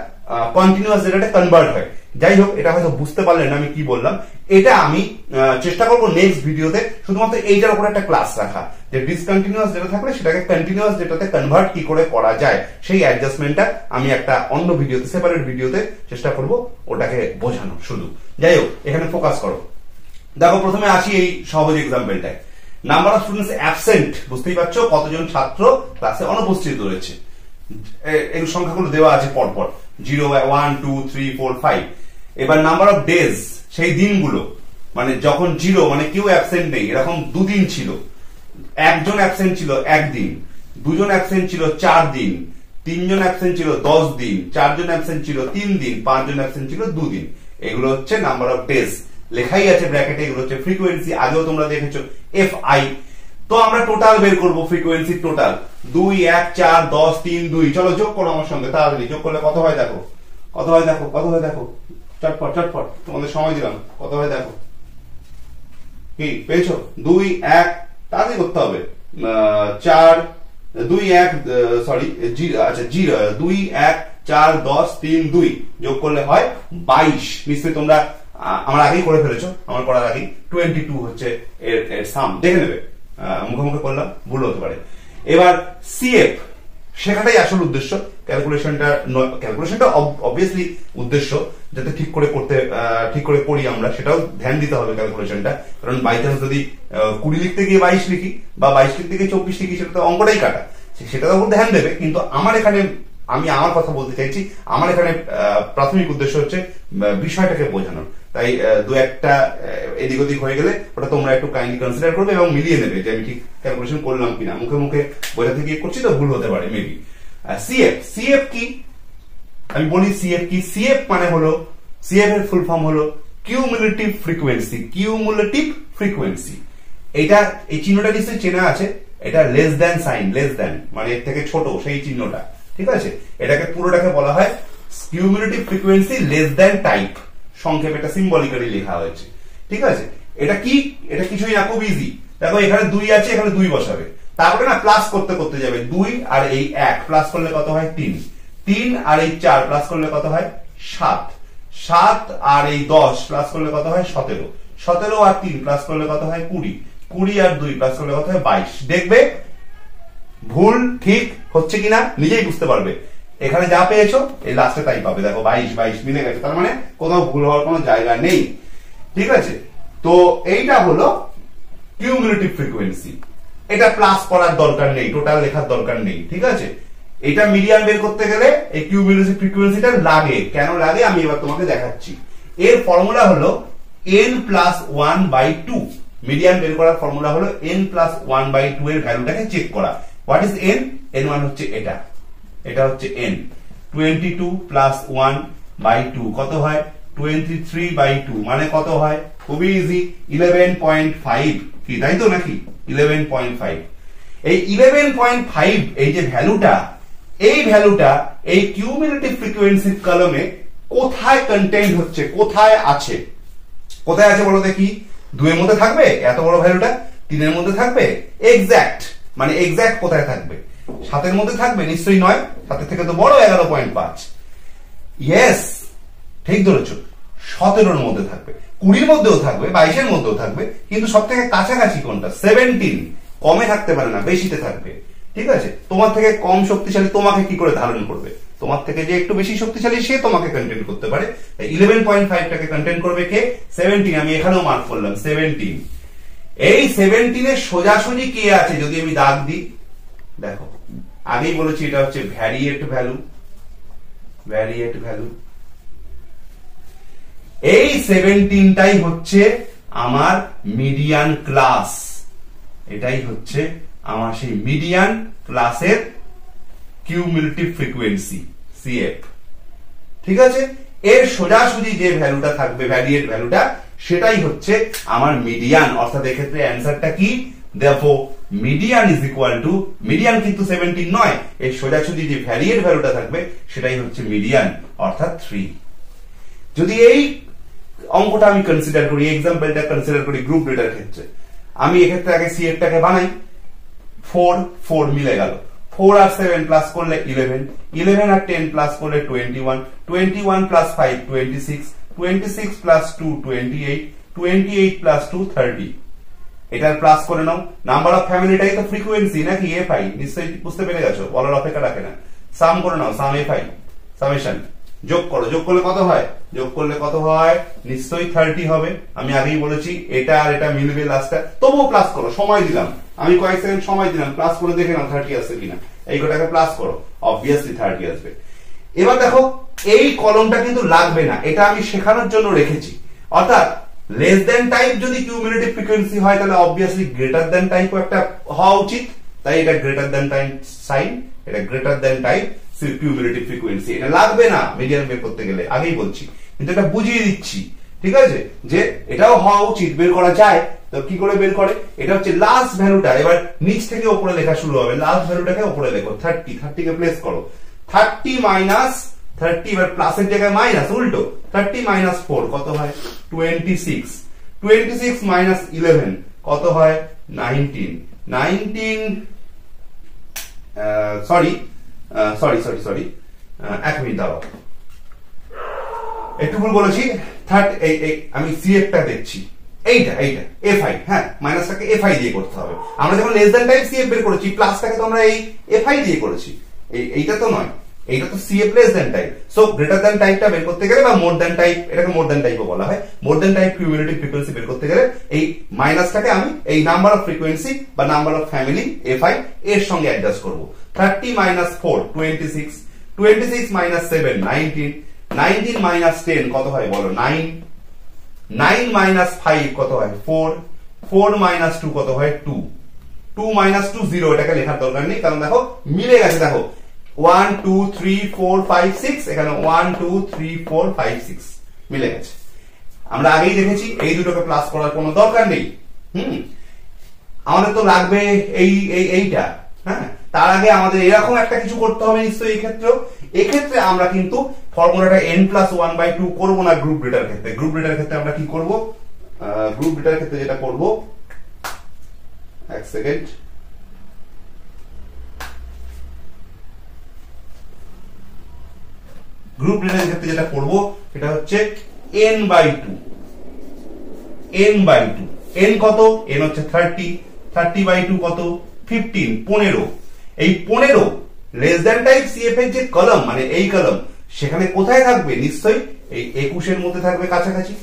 Speaker 1: কন্টিনিউয়াস ডেটাতে কনভার্ট হয়। যাই হোক, এটা হয়তো বুঝতে পারলেন আমি কি বললাম। এটা আমি চেষ্টা করবো নেক্সট ভিডিওতে শুধুমাত্র এইটার উপর একটা ক্লাস রাখা, যে ডিসকন্টিনিউয়াস ডেটা থাকলে সেটাকে কন্টিনিউয়াস ডেটাতে কনভার্ট কি করে করা যায়, সেই অ্যাডজাস্টমেন্টটা আমি একটা অন্য ভিডিওতে, সেপারেট ভিডিওতে চেষ্টা করব ওটাকে বোঝানো শুধু। যাই হোক, এখানে ফোকাস করো। দেখো, প্রথমে আসি এই সহজ এক্সাম্পলটায়। নাম্বার অফ স্টুডেন্টস অ্যাবসেন্ট, বুঝতেই পারছো কতজন ছাত্র ক্লাসে অনুপস্থিত রয়েছে। এই সংখ্যাগুলো দেওয়া আছে পরপর, 0, 1, 2, 3, 4, 5। এবার নাম্বার অফ ডেজ, সেই দিনগুলো, মানে যখন 0 মানে কেউ অ্যাবসেন্ট নেই, এরকম দুদিন ছিল। একজন অ্যাবসেন্ট ছিল একদিন, দুজন অ্যাবসেন্ট ছিল 4 দিন, তিনজন অ্যাবসেন্ট ছিল 10 দিন, 4 জন অ্যাবসেন্ট ছিল 3 দিন, 5 জন অ্যাবসেন্ট ছিল 2 দিন। এগুলো হচ্ছে নাম্বার অফ ডেজ, লেখাই আছে ব্র্যাকেটে। এগুলো হচ্ছে ফ্রিকোয়েন্সি, আগেও তোমরা দেখেছো FI। তো আমরা টোটাল বের করবো, ফ্রিকোয়েন্সি টোটাল 2, 1, 4, 10, 3, 2। চলো যোগ করো আমার সঙ্গে, তাড়াতাড়ি যোগ করলে কত হয় দেখো, কত হয় দেখো, কত হয় দেখো, চটপট চটপট, তোমাদের সময় দিলাম, কত হয় দেখো। কি পেয়েছো? 2, 1, তাড়াতাড়ি করতে হবে, 4, 2, 1, সরি, আচ্ছা 2, 1, 4, 10, 3, 2 যোগ করলে হয় 22। নিশ্চয়ই তোমরা আমার আগেই করে ফেলেছো, আমার করার আগেই 22 হচ্ছে এর সাম। দেখে নেবে, মুখে করলাম, ভুল হতে পারে। এবার CF, শেখাটাই আসল উদ্দেশ্য। ক্যালকুলেশনটা অবভিয়াসলি উদ্দেশ্য, যাতে ঠিক করে করি আমরা, সেটাও ধ্যান দিতে হবে ক্যালকুলেশনটা। কারণ বাই চান্স যদি 20 লিখতে গিয়ে 22 লিখি, বা 22 লিখতে গিয়ে 24 লিখি, সেটা তো অঙ্কটাই কাটা, সেটার উপর ধ্যান দেবে। কিন্তু আমার এখানে আমি আমার কথা বলতে চাইছি, আমার এখানে প্রাথমিক উদ্দেশ্য হচ্ছে বিষয়টাকে বোঝানোর। তাই দু একটা এদিক ওদিক হয়ে গেলে ওটা তোমরা একটু কাইন্ডলি কনসিডার করবে এবং মিলিয়ে নেবে যে আমি ঠিক ক্যালকুলেশন করলাম কিনা। মুখে মুখে বোঝাতে গিয়ে করছি তো ভুল হতে পারে মেবি। সিএফ কি আমি বলি, সিএফ কি? সিএফ মানে হলো, সিএফ এর ফুল ফর্ম হলো কিউমুলেটিভ ফ্রিকোয়েন্সি। কিউমুলেটিভ ফ্রিকোয়েন্সি, এটা এই চিহ্নটা নিশ্চয়ই চেনা আছে, এটা less than sign, less than মানে এর থেকে ছোট সেই চিহ্নটা, ঠিক আছে? এটাকে পুরোটাকে বলা হয় cumulative frequency less than type, সংক্ষেপে এটা সিম্বলিক্যালি লেখা হয়েছে, ঠিক আছে? এটা কি? এটা কিছুই না, খুব ইজি। দেখো এখানে 2 আছে, এখানে 2 বসাবে, তারপরে না প্লাস করতে করতে যাবে, 2 আর এই 1 প্লাস করলে কত হয় 3, 3 আর এই 4 প্লাস করলে কত হয় 7, 7 আর এই 10 প্লাস করলে কত হয় 17, 17 আর 3 প্লাস করলে কত হয় 20, 20 আর 2 প্লাস করলে কত হয় 22। দেখবে ভুল ঠিক হচ্ছে কিনা নিজেই বুঝতে পারবে। এখানে যা পেয়েছো এই লাস্টে তাই পাবে। দেখো 22 22 মিলে গেছে, তার মানে কোথাও ভুল হওয়ার কোনো জায়গা নেই, ঠিক আছে? তো এইটা হলো কিউমুলেটিভ ফ্রিকোয়েন্সি। এটা প্লাস করার দরকার নেই, টোটাল লেখার দরকার নেই, ঠিক আছে? এটা মিডিয়ান বের করতে গেলে এই কিউমুলেটিভ ফ্রিকোয়েন্সিটা লাগে। কেন লাগে আমি এবার তোমাকে দেখাচ্ছি। এর ফর্মুলা হলো n+1/2। মিডিয়ান বের করার ফর্মুলা হলো n+1/2 এর ভ্যালুটাকে চেক করা। What is n? n1 হচ্ছে এটা, এটা হচ্ছে n। 22 + 1/2 কত হয় 23/2, মানে কত হয়? খুবই ইজি, 11.5 কি, তাই তো নাকি? 11.5। এই 11.5 এই যে ভ্যালুটা, এই ভ্যালুটা এই কিউমুলেটিভ ফ্রিকোয়েন্সি কলমে কোথায় কন্টেইন হচ্ছে, কোথায় আছে? কোথায় আছে বলো দেখি? 2 এর মধ্যে থাকবে এত বড় ভ্যালুটা, 3 এর মধ্যে থাকবে এক্সাক্ট, মানে এক্সাক্ট কোথায় থাকবে? 7 এর মধ্যে থাকবে? নিশ্চয়ই নয়, 7 এর থেকে তো বড় 11.5। ইয়েস, ঠিক ধরেছো, 17 এর মধ্যে থাকবে, 20 এর মধ্যেও থাকবে, 22 এর মধ্যেও থাকবে, কিন্তু সব থেকে কাছাকাছি কোনটা? 17। কমে থাকতে পারে না, বেশিতে থাকবে, ঠিক আছে? তোমার থেকে কম শক্তিশালী তোমাকে কি করে ধারণ করবে? তোমার থেকে যে একটু বেশি শক্তিশালী সে তোমাকে কন্টেন্ট করতে পারে। 11.5টাকে কন্টেন্ট করবে কে? 17। আমি এখানেও মার্ক করলাম 17। এই 17 এর সোজাসুজি কে আছে যদি আমি দাগ দিই? দেখো আগেই বলেছি এটা হচ্ছে ভ্যারিয়েট ভ্যালু, ভ্যারিয়েট ভ্যালু। এই 17টাই হচ্ছে আমার মিডিয়ান ক্লাস, এটাই হচ্ছে আমার সেই মিডিয়ান ক্লাসের কিউমুলেটিভ ফ্রিকোয়েন্সি সিএফ, ঠিক আছে? এর সোজাসুজি যে ভ্যালুটা থাকবে, ভ্যারিয়েট ভ্যালুটা, সেটাই হচ্ছে আমার মিডিয়ান। অর্থাৎ এক্ষেত্রে অ্যান্সারটা কি? দেখো median is equal two, median কিন্তু 17 নয়, এর সোজাসুজি যে ভ্যারিয়েট ভ্যালুটা থাকবে সেটাই হচ্ছে মিডিয়ান, অর্থাৎ 3। যদি এই অঙ্কটা আমি কনসিডার করি, এক্সাম্পলটা কনসিডার করি গ্রুপ ডেটার ক্ষেত্রে, আমি এক্ষেত্রে আগে সিএফটাকে বানাই। 4 4 মিলে গেল, 4 আর 7 প্লাস করলে 11, 11 আর 10 প্লাস করলে 21, 21 + 5 26, 26 + 2 28, 28 + 2 30। এটার প্লাস করে নাও। নাম্বার অফ ফ্যামিলিটাই তো ফ্রিকোয়েন্সি নাকি? এফআই, নিশ্চয়ই বুঝতে পেরে গেছো, বলার অপেক্ষা রাখে না। সাম করে নাও, সাম এফআই, সামেশন। যোগ করো, যোগ করলে কত হয়? যোগ করলে কত হয়? নিশ্চয়ই 30 হবে। আমি আগেই বলেছি এটা আর এটা মিলবে লাস্টটা, তবুও প্লাস করো, সময় দিলাম আমি, কয়েক সেকেন্ড সময় দিলাম, প্লাস করে দেখে নাও 30 আসছে কিনা। এই কটাকে প্লাস করো, অবভিয়াসলি 30 আসবে। এবার দেখো এই কলমটা কিন্তু লাগবে না, এটা আমি শেখানোর জন্য রেখেছি। অর্থাৎ লেস দেন টাইপ যদি কিউমুলেটিভ ফ্রিকোয়েন্সি হয় তাহলে অবভিয়াসলি গ্রেটার দেন টাইপও একটা হওয়া উচিত। তাই এটা গ্রেটার দেন টাইপ সাইন, এটা greater than type cumulative frequency. এটা লাগবে না মিডিয়ান বের করতে গেলে, আগেই বলছি, কিন্তু এটা বুঝিয়ে দিচ্ছি, ঠিক আছে? যে এটাও হওয়া উচিত, বের করা যায়। তো কি করে বের করে? এটা হচ্ছে লাস্ট ভ্যালুটা, এবার নিচ থেকে উপরে লেখা শুরু হবে, লাস্ট ভ্যালুটাকে উপরে লেখো, 30, 30 কে প্লেস করো, 30 মাইনাস 30, এবার প্লাসের জায়গায় মাইনাস, উল্টো 30 মাইনাস 4 কত হয়? 26, 26 মাইনাস 11 কত হয়? 19, 19 সরি, এক মিনিট দাঁড়াও, একটু ভুল বলেছি। আমি সিএফটা দেখছি, এইটা এফআই, হ্যাঁ, মাইনাসটাকে এফআই দিয়ে করতে হবে। আমরা যখন লেস দ্যান টাইপ সিএফ বের করেছি, প্লাসটাকে তো আমরা এই এফআই দিয়ে করেছি, এইটা তো নয়, এইটা তো CF less than type. So greater than টাইপটা বের করতে গেলে, বা মোর দ্যান টাইপ, এটাকে মোর দ্যান টাইপও বলা হয়, more than type cumulative frequency বের করতে গেলে এই মাইনাসটাকে আমি এই নাম্বার অফ ফ্রিকোয়েন্সি বা নাম্বার অফ ফ্যামিলি এফআই এর সঙ্গে অ্যাডজাস্ট করব। 30 মাইনাস 4 26, 26 মাইনাস 7 19, 19 মাইনাস 10 কত হয় বলো 9, 9 মাইনাস 5 কত হয় 4, 4 মাইনাস 2 কত হয় 2, 2 মাইনাস 2 0, এটাকে লেখার দরকার নেই কারণ দেখো মিলে গেছে। দেখো 1 2 3 4 5 6, এখানে 1 2 3 4 5 6 মিলে গেছে। আমরা আগেই দেখেছি এই দুটোকে প্লাস করার কোনো দরকার নেই। আমাদের তো লাগবে এইটা, হ্যাঁ। তার আগে আমাদের এরকম একটা কিছু করতে হবে নিশ্চয়ই। এক্ষেত্রে আমরা কিন্তু ফর্মুলাটা n+1/2 করব না গ্রুপ ডেটার ক্ষেত্রে। গ্রুপ ডেটার ক্ষেত্রে আমরা কি করব? গ্রুপ ডেটার ক্ষেত্রে যেটা করব, এক সেকেন্ড, গ্রুপ ডেটার ক্ষেত্রে যেটা করব সেটা হচ্ছে n/2, n/2, n কত? n হচ্ছে 30, 30/2 কত? 15, 15। এই 15 লেস দ্যান টাইপ সিএফ এর যে কলাম, মানে এই কলাম, সেখানে কোথায় থাকবে? নিশ্চয়ই এই 21 এর মধ্যে থাকবে কাছাকাছি।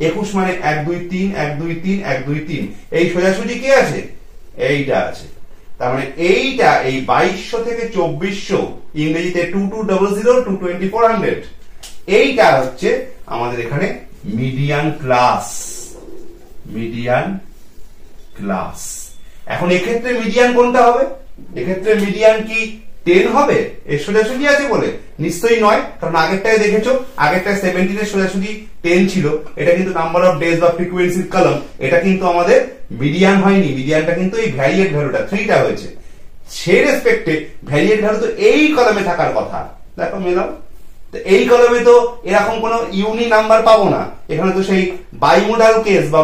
Speaker 1: 21 মানে 1 2 3 1 2 3 1 2 3, এই সোজাসুজি কি আছে? এইটা আছে। তার মানে এইটা এই 2200 থেকে 2400, ইংরেজিতে 2200 to 2400, এইটা হচ্ছে আমাদের এখানে মিডিয়ান ক্লাস। Median class. এখন এক্ষেত্রে মিডিয়ান কোনটা হবে? এক্ষেত্রে মিডিয়ান কি 10 হবে? এর সোজাসুজি আছে বলে? নিশ্চয়ই নয়, কারণ আগেরটায় দেখেছো, আগেরটায় 17 এর সোজাসুজি 10 ছিল। এটা কিন্তু নাম্বার অফ ডেজ বা ফ্রিকোয়েন্সির কলাম, এটা কিন্তু আমাদের মিডিয়ান হয়নি। মিডিয়ানটা কিন্তু এই ভ্যারিয়েট ভ্যালুটা 3টা হয়েছে। সেই রেসপেক্টে ভ্যারিয়েট ভ্যালু তো এই কলামে থাকার কথা। দেখো মেলাও, তো এই কলামে তো এরকম কোনো ইউনি নাম্বার পাবো না। এখানে তো সেই বাইমোডাল কেস বা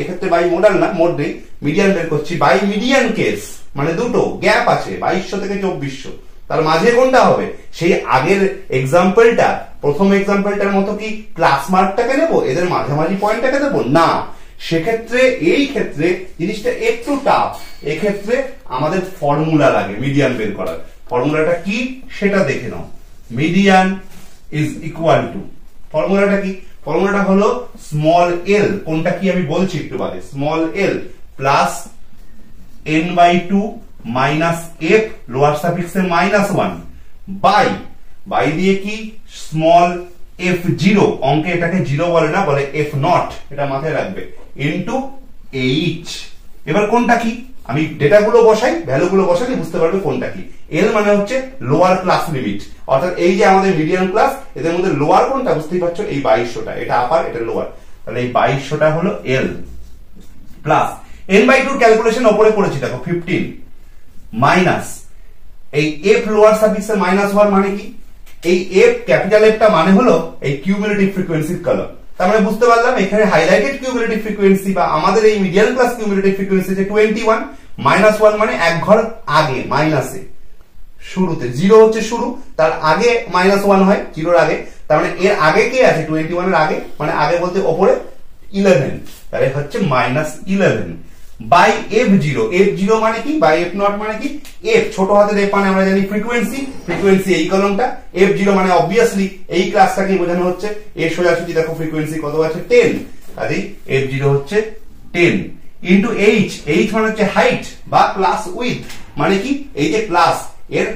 Speaker 1: এক্ষেত্রে বাইমোডাল না, মোড নেই, মিডিয়ান বের করছি, বাই মিডিয়ান কেস, মানে দুটো গ্যাপ আছে 2200 থেকে 2400। তার মাঝে কোনটা হবে? সেই আগের এক্সাম্পলটা, প্রথম এক্সাম্পলটার মতো কি ক্লাস মার্কটাকে নেব, এদের মাঝামাঝি পয়েন্টটাকে দেবো না। সেক্ষেত্রে এই ক্ষেত্রে জিনিসটা একটু টাফ। এক্ষেত্রে আমাদের ফর্মুলা লাগে মিডিয়ান বের করার। ফর্মুলাটা কি সেটা দেখে নাও। মিডিয়ান ইজ ইকুয়াল টু, ফর্মুলাটা কি? ফর্মুলাটা হলো স্মল এল, কোনটা কি আমি বলছি একটু বাদে, small L plus n/2 minus F lower সাফিক্সে -1 বাই দিয়ে কি স্মল f0, অঙ্কে এটাকে 0 বলে না, বলে f0, এটা মাথায় রাখবে, ইনটু h। এবার কোনটা কি? আমি ডেটাগুলো বসাই, ভ্যালুগুলো বসালে বুঝতে পারবে কোনটা কি। এল মানে হচ্ছে লোয়ার ক্লাস লিমিট, অর্থাৎ এই যে আমাদের মিডিয়ান ক্লাস, এদের মধ্যে লোয়ার কোনটা বুঝতেই পারছো, এই 2200টা, এটা আপার, এটা লোয়ার, তাহলে এই 2200টা হলো এল, প্লাস n/2 ক্যালকুলেশন উপরে করেছি দেখো 15, মাইনাস এই f লোয়ার সাফিক্সে -1 মানে কি? এই f ক্যাপিটাল এফটা মানে হলো এই কিউমুলেটিভ ফ্রিকোয়েন্সির কলাম। তার মানে বুঝতে পারলাম এখানে হাইলাইটেড কিউমুলেটিভ ফ্রিকোয়েন্সি বা আমাদের এই মিডিয়ান ক্লাস কিউমুলেটিভ ফ্রিকোয়েন্সি যে 21, -1 মানে এক ঘর আগে, মাইনাসে শুরুতে, 0 হচ্ছে শুরু, তার আগে -1 হয়, 0-র আগে। তার মানে এর আগে কে আছে? 21 এর আগে, মানে আগে বলতে ওপরে 11, তাহলে হচ্ছে -11 বাই f0। f0 মানে কি? বাই f0 মানে কি? f ছোট হাতের f মানে আমরা জানি ফ্রিকোয়েন্সি, ফ্রিকোয়েন্সি এই কলমটা, f0 মানে অবভিয়াসলি এই ক্লাসটাকে বোঝানো হচ্ছে। এর সোজাসুজি দেখো ফ্রিকোয়েন্সি কত আছে? 10, তাই f0 হচ্ছে 10 ইনটু h। h মানে হচ্ছে হাইট বা ক্লাস উইথ, মানে কি? এই যে ক্লাস এর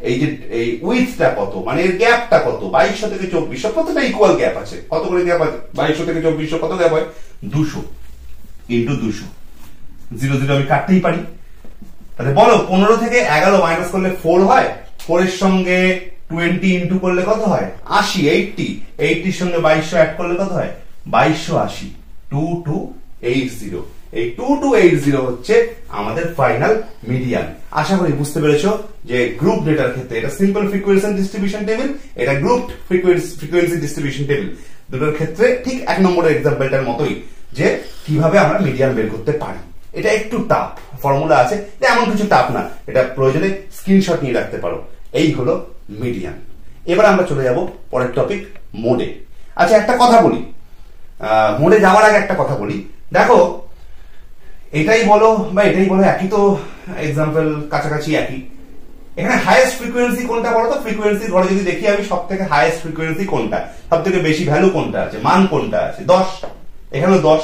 Speaker 1: এই যে এই উইথটা কত, মানে এর গ্যাপটা কত, 2200 থেকে 2400, কতটা ইকুয়াল গ্যাপ আছে, কত করে গ্যাপ আছে? 2200 থেকে 2400 কত গ্যাপ হয়? 200 ইনটু 200, 0 0 আমি কাটতেই পারি। তাহলে বলো 15 থেকে 11 মাইনাস করলে 4 হয়, 4 এর সঙ্গে 20 ইনটু করলে কত হয়? 80, 80, 80 এর সঙ্গে 2200 অ্যাড করলে কত হয়? 2280, 2280। এই 2280 হচ্ছে আমাদের ফাইনাল মিডিয়ান। আশা করি বুঝতে পেরেছো যে গ্রুপ ডেটার ক্ষেত্রে এটা সিম্পল ফ্রিকোয়েন্সি ডিস্ট্রিবিউশন টেবিল, এটা গ্রুপড ফ্রিকোয়েন্সি ডিস্ট্রিবিউশন টেবিল। দুটোর ক্ষেত্রে ঠিক 1 নম্বরের এক্সাম্পলটার মতোই, যে কিভাবে আমরা মিডিয়ান বের করতে পারি। এটা একটু টাফ, ফর্মুলা আছে, এমন কিছু টাফ না, এটা প্রয়োজনে স্ক্রিনশট নিয়ে রাখতে পারো। এই হলো মিডিয়ান। এবার আমরা চলে যাব পরের টপিক, মোডে। আচ্ছা একটা কথা বলি, মোডে যাওয়ার আগে একটা কথা বলি। দেখো এটাই বলো বা এটাই বলো, একই তো এক্সাম্পল, কাছাকাছি একই। এখানে হাইয়েস্ট ফ্রিকোয়েন্সি কোনটা বলো তো? ফ্রিকোয়েন্সি ঘরে যদি দেখি আমি, সব থেকে হাইয়েস্ট ফ্রিকোয়েন্সি কোনটা, সব থেকে বেশি ভ্যালু কোনটা আছে, মান কোনটা আছে? 10, এখানে 10।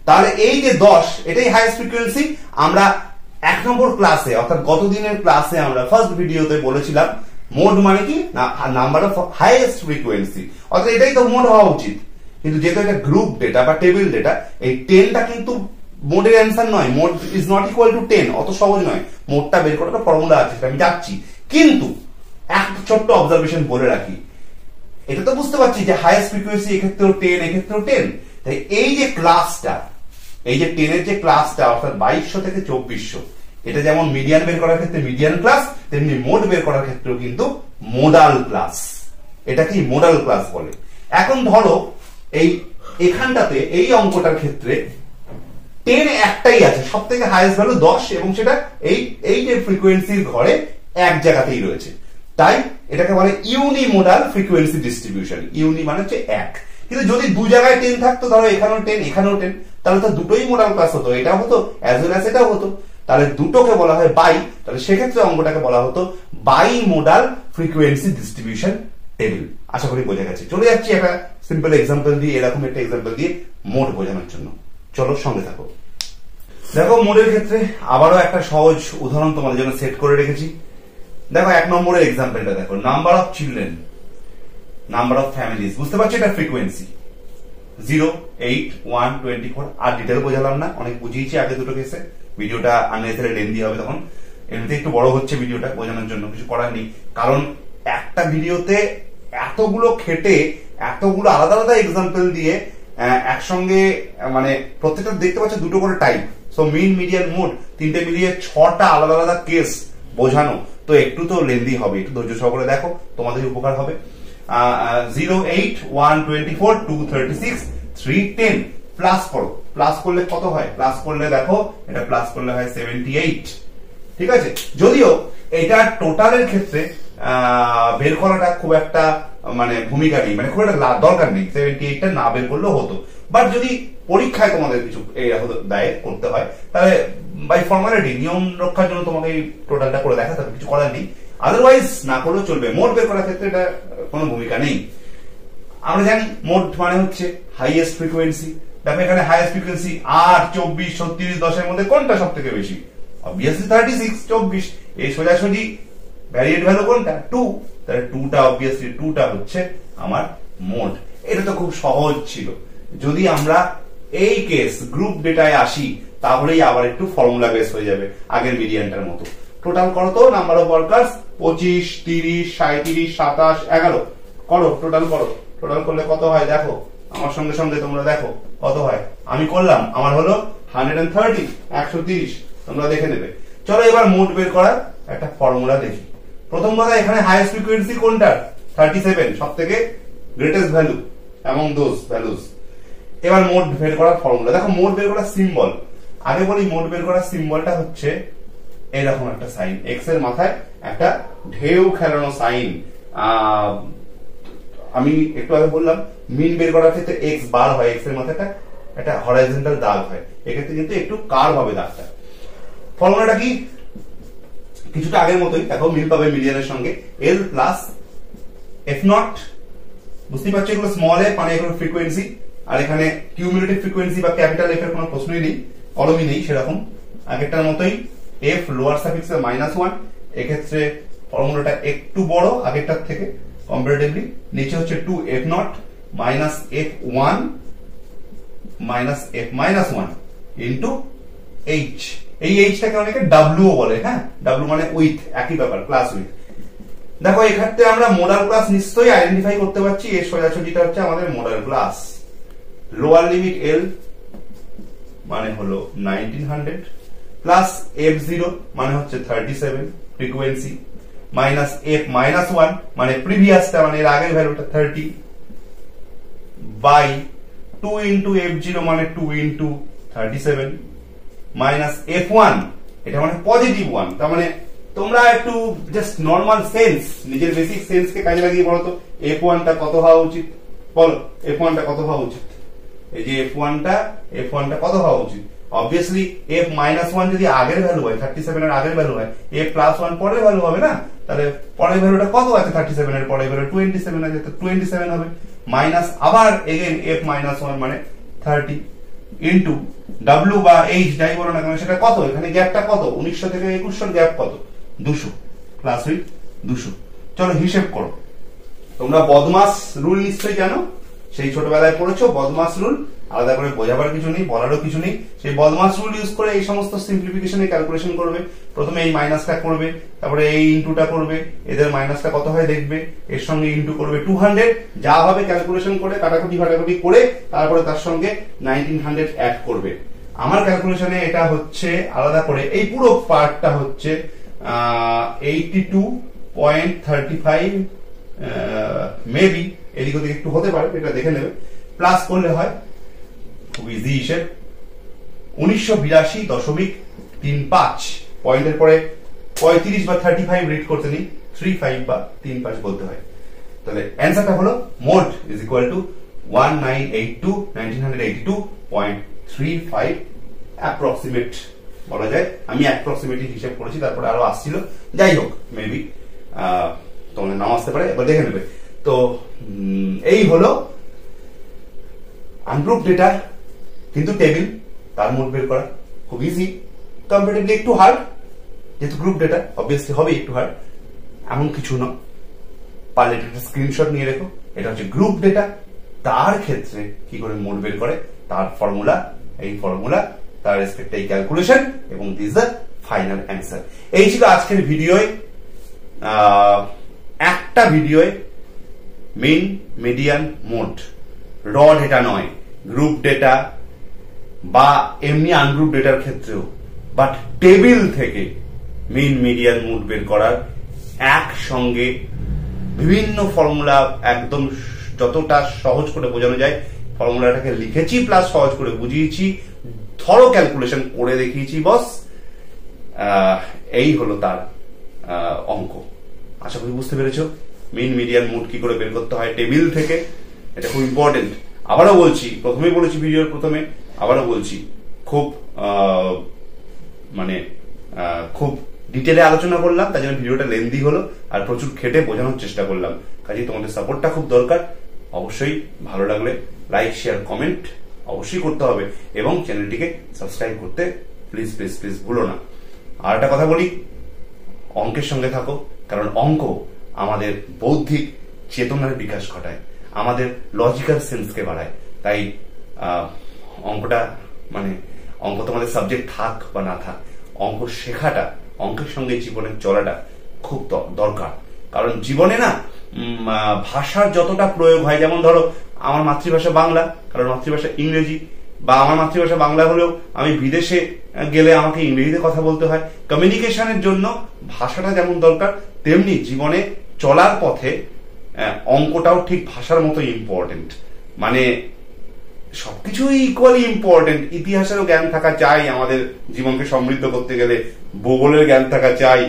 Speaker 1: তাহলে এই যে 10, এটাই হাইয়েস্ট ফ্রিকোয়েন্সি। আমরা 1 নম্বর ক্লাসে, অর্থাৎ গত দিনের ক্লাসে আমরা ফার্স্ট ভিডিওতে বলেছিলাম মোড মানে কি নাম্বার অফ হাইয়েস্ট ফ্রিকোয়েন্সি, অর্থাৎ এটাই তো মোড হওয়া উচিত। কিন্তু যেহেতু এটা গ্রুপ ডেটা বা টেবিল ডেটা, এই 10টা কিন্তু মোডের অ্যান্সার নয়। Mode is not equal to 10, অত সহজ নয়। মোডটা বের করার ফর্মুলা আছে, আমি যাচ্ছি। কিন্তু একটা ছোট্ট অবজারভেশন বলে রাখি, এটা তো বুঝতে পারছি যে হাইয়েস্ট ফ্রিকোয়েন্সি এক্ষেত্রেও 10, এক্ষেত্রেও 10। তাই এই যে ক্লাসটা, এই যে 10 এর যে ক্লাসটা অর্থাৎ 2200 থেকে 2400, এটা যেমন মিডিয়ান বের করার ক্ষেত্রে মিডিয়ান ক্লাস, তেমনি মোড বের করার ক্ষেত্রেও কিন্তু মোডাল ক্লাস। এটা কি মোডাল ক্লাস বলে। এখন ধরো এই এখানটাতে এই অঙ্কটার ক্ষেত্রে 10 একটাই আছে, সব থেকে হাইয়েস্ট ভ্যালু 10, এবং সেটা এই যে ফ্রিকোয়েন্সির ঘরে এক জায়গাতেই রয়েছে। তাই এটাকে বলে ইউনিমোডাল ফ্রিকোয়েন্সি ডিস্ট্রিবিউশন। ইউনি মানে হচ্ছে এক। কিন্তু যদি দু জায়গায় 10 থাকতো, ধরো এখানেও 10 এখানেও 10, তাহলে তো দুটোই মোডাল ক্লাস হতো, এটাও হতো অ্যাজ ওয়েল অ্যাজ এটাও হতো। তাহলে দুটোকে বলা হয় বাই, তাহলে সেক্ষেত্রে অঙ্কটাকে বলা হতো bimodal frequency distribution table. আশা করি বোঝা গেছে। চলে যাচ্ছি একটা সিম্পল এক্সাম্পল দিয়ে, এরকম একটা এক্সাম্পল দিয়ে মোড বোঝানোর জন্য। চলো সঙ্গে থাকো। দেখো মোডের ক্ষেত্রে আবারও একটা সহজ উদাহরণ তোমাদের জন্য সেট করে রেখেছি। দেখো 1 নম্বরের এক্সাম্পলটা দেখো, number of children, number of families. বুঝতে পারছো এটা ফ্রিকোয়েন্সি 0, 8, 1, 24। আর ডিটেল বোঝালাম না, অনেক বুঝিয়েছি আগে দুটো কেসে। ভিডিওটা আননেসেসারি লেন্দি হবে, তখন এমনিতে একটু বড় হচ্ছে ভিডিওটা বোঝানোর জন্য, কিছু করার নেই। কারণ একটা ভিডিওতে এতগুলো খেটে এতগুলো আলাদা আলাদা এক্সাম্পল দিয়ে একসঙ্গে, মানে প্রত্যেকটা দেখতে পাচ্ছ দুটো করে type, so mean median mode তিনটে মিলিয়ে 6টা আলাদা আলাদা কেস বোঝানো, তো একটু তো লেন্দি হবে। একটু ধৈর্য সহকারে দেখো, তোমাদের উপকার হবে। 0, 8, 1, 24, 2, 36, 3, 10 প্লাস করো। প্লাস করলে কত হয়? প্লাস করলে দেখো, এটা প্লাস করলে হয় 78। ঠিক আছে, যদিও এটা টোটালের ক্ষেত্রে বের করাটা খুব একটা মানে ভূমিকা নেই, মানে খুব একটা দরকার নেই, 78টা না বের করলেও হতো। বাট যদি পরীক্ষায় তোমাদের কিছু এইরকম দায় করতে হয়, তাহলে বাই ফর্মালিটি, নিয়ম রক্ষার জন্য তোমাকে এই টোটালটা করে দেখা, তাহলে কিছু করার নেই। আদারওয়াইজ না করলেও চলবে। মোড বের করার ক্ষেত্রে এটা কোনো ভূমিকা নেই। আমরা জানি মোড মানে হচ্ছে হাইয়েস্ট ফ্রিকোয়েন্সি। দেখো এখানে হাইয়েস্ট ফ্রিকোয়েন্সি 8, 24, 36, 10 এর মধ্যে কোনটা সব থেকে বেশি? অবভিয়াসলি 36, 24। এই সোজাসুজি ভ্যারিয়েট ভ্যালু কোনটা? 2। তাহলে 2টা অবভিয়াসলি 2টা হচ্ছে আমার মোড। এটা তো খুব সহজ ছিল। যদি আমরা এই কেস গ্রুপ ডেটায় আসি, তাহলেই আবার একটু ফর্মুলা বেস হয়ে যাবে আগের মিডিয়ানটার মতো। টোটাল করো তো, নাম্বার অফ ওয়ার্কার্স 25, 30, 37, 27, 11 করো, টোটাল করো। টোটাল করলে কত হয় দেখো, আমার সঙ্গে সঙ্গে তোমরা দেখো কত হয়। আমি করলাম, আমার হলো 130, 130। তোমরা দেখে নেবে। চলো এবার মোড বের করার একটা ফর্মুলা দেখি। প্রথম কথা, এখানে হাইয়েস্ট ফ্রিকোয়েন্সি কোনটা? 37, সব থেকে greatest value among those values. এবার মোড বের করার ফর্মুলা দেখো। মোড বের করার সিম্বল, আগে বলি মোড বের করার সিম্বলটা হচ্ছে এরকম একটা সাইন, এক্স এর মাথায় একটা ঢেউ খেলানো সাইন। আমি একটু আগে বললাম মিন বের করার ক্ষেত্রে এক্স বার হয়, এক্স এর মাথায় একটা হরাইজন্টাল দাগ হয়, এক্ষেত্রে কিন্তু একটু কার্ভ হবে দাগটা। ফর্মুলাটা কি? কিছুটা আগের মতোই, দেখো মিল পাবে মিলিয়নের সঙ্গে, এল প্লাস এফ নট। বুঝতেই পারছো এগুলো স্মল এ মানে এগুলো ফ্রিকোয়েন্সি, আর এখানে কিউমুলেটিভ ফ্রিকোয়েন্সি বা ক্যাপিটাল এফ এর কোনো প্রশ্নই নেই, কলমই নেই সেরকম। আগেরটার মতোই এফ লোয়ার সাফিক্স -1, এক্ষেত্রে ফর্মুলাটা একটু বড় আগেরটার থেকে কম্পারেটিভলি। নিচে হচ্ছে 2 F not minus F 1 minus F minus 1 into H. এই এইচটাকে অনেকে ডাব্লিউ বলে, হ্যাঁ, ডাব্লিউ মানে উইথ, একই ব্যাপার, ক্লাস উইথ। দেখো এক্ষেত্রে আমরা মোডাল ক্লাস নিশ্চয়ই আইডেন্টিফাই করতে পারছি, এর সোজাসুজিটা হচ্ছে আমাদের মোডাল ক্লাস। লোয়ার লিমিট এল মানে হলো 1900 প্লাস এফ 0 মানে হচ্ছে 37 ফ্রিকোয়েন্সি, মাইনাস এফ মাইনাস 1 মানে প্রিভিয়াসটা মানে এর আগের ভ্যালুটা 30, বাই 2 ইন্টু এফ 0 মানে 2 ইন্টু 37 মাইনাস এফ 1, এটা মানে পজিটিভ 1। তার মানে তোমরা একটু জাস্ট নর্মাল সেন্স, নিজের বেসিক সেন্স কে কাজে লাগিয়ে বলো তো এফ 1টা কত হওয়া উচিত? বলো এফ 1টা কত হওয়া উচিত? এই যে এফ 1টা কত হওয়া উচিত? অবভিয়াসলি এফ মাইনাস 1 যদি আগের ভ্যালু হয়, 37 এর আগের ভ্যালু হয়, এফ প্লাস 1 পরের ভ্যালু হবে না? তাহলে পরের ভ্যালুটা কত আছে? 37 এর পরের ভ্যালু 27 আছে, তো 27 হবে। মাইনাস আবার এগেইন এফ মাইনাস 1 মানে 30 ইন্টু ডাব্লিউ বা এইচ যাই বলো না কেন সেটা কত? এখানে গ্যাপটা কত? 1900 থেকে 2100 গ্যাপ কত? 200 প্লাস উইথ 200। চলো হিসেব করো। তোমরা বদমাস রুল নিশ্চয়ই জানো, সেই ছোটবেলায় পড়েছো বদমাস রুল, আলাদা করে বোঝাবার কিছু নেই, বলারও কিছু নেই। সেই বদমাস রুল ইউজ করে এই সমস্ত সিম্পলিফিকেশনের ক্যালকুলেশন করবে। প্রথমে এই মাইনাসটা করবে, তারপরে এই ইন্টুটা করবে, এদের মাইনাসটা কত হয় দেখবে, এর সঙ্গে ইন্টু করবে 200, যা হবে ক্যালকুলেশন করে কাটাকুটি ফাটাকুটি করে তারপরে তার সঙ্গে 1900 অ্যাড করবে। আমার ক্যালকুলেশনে এটা হচ্ছে আলাদা করে, এই পুরো পার্টটা হচ্ছে 82.35 মেবি, এদিক ওদিক একটু হতে পারে, এটা দেখে নেবে। প্লাস করলে হয় খুব ইজি হিসেব 1982.35, পয়েন্টের পরে 35 বা 35 রিড করতে নেই, 35 বা 35 বলতে হয়। তাহলে অ্যান্সারটা হলো mode is equal two 1982 approximate বলা যায়। আমি অ্যাপ্রক্সিমেটলি হিসেব করেছি, তারপরে আরো আসছিল, যাই হোক মেবি তোমাদের নাম আসতে পারে, এবার দেখে নেবে। তো এই হলো আনগ্রুপ ডেটা, কিন্তু টেবিল, তার মোড বের করা খুব ইজি, কম্পারেটিভলি একটু হার্ড, যেহেতু গ্রুপ ডেটা অবভিয়াসলি হবে একটু হার্ড, এমন কিছু না। পারলে একটা স্ক্রিনশট নিয়ে রেখো, এটা হচ্ছে গ্রুপ ডেটা, তার ক্ষেত্রে কি করে মোড বের করে তার ফর্মুলা, এই ফর্মুলা, তার রেসপেক্টে এই ক্যালকুলেশন, এবং দিস দ্য ফাইনাল অ্যান্সার। এই ছিল আজকের ভিডিওয়, একটা ভিডিওয় মিন, মিডিয়ান, মোড, র ডেটা নয়, গ্রুপ ডেটা বা এমনি আনগ্রুপ ডেটার ক্ষেত্রেও, বাট টেবিল থেকে মিন, মিডিয়ান, মোড বের করার একসঙ্গে বিভিন্ন ফর্মুলা, একদম যতটা সহজ করে বোঝানো যায় ফর্মুলাটাকে লিখেছি, প্লাস সহজ করে বুঝিয়েছি, থরো ক্যালকুলেশন করে দেখিয়েছি বস। এই হলো তার অঙ্ক। আশা করি বুঝতে পেরেছো মিন, মিডিয়ান, মোড কি করে বের করতে হয় টেবিল থেকে, এটা খুব ইম্পর্টেন্ট। আবারও বলছি, প্রথমেই বলেছি ভিডিওর প্রথমে, আবারও বলছি, খুব খুব ডিটেলে আলোচনা করলাম, তাই জন্য ভিডিওটা লেন্দি হলো, আর প্রচুর খেটে বোঝানোর চেষ্টা করলাম। কাজেই তোমাদের সাপোর্টটা খুব দরকার। অবশ্যই ভালো লাগলে লাইক, শেয়ার, কমেন্ট অবশ্যই করতে হবে, এবং চ্যানেলটিকে সাবস্ক্রাইব করতে প্লিজ প্লিজ প্লিজ ভুলো না। আর একটা কথা বলি, অঙ্কের সঙ্গে থাকো, কারণ অঙ্ক আমাদের বৌদ্ধিক চেতনার বিকাশ ঘটায়, আমাদের লজিক্যাল সেন্সকে বাড়ায়। তাই অঙ্কটা অঙ্ক তোমাদের সাবজেক্ট থাক বা না থাক, অঙ্ক শেখাটা, অঙ্কের সঙ্গে জীবনে চলাটা খুব দরকার। কারণ জীবনে না ভাষার যতটা প্রয়োগ হয়, যেমন ধরো আমার মাতৃভাষা বাংলা, কারণ মাতৃভাষা ইংরেজি, বা আমার মাতৃভাষা বাংলা হলেও আমি বিদেশে গেলে আমাকে ইংরেজিতে কথা বলতে হয়। কমিউনিকেশনের জন্য ভাষাটা যেমন দরকার, তেমনি জীবনে চলার পথে অঙ্কটাও ঠিক ভাষার মতো ইম্পর্টেন্ট। সবকিছুই ইকুয়ালি ইম্পর্টেন্ট। ইতিহাসেরও জ্ঞান থাকা চাই আমাদের জীবনকে সমৃদ্ধ করতে গেলে, ভূগোলের জ্ঞান থাকা চাই,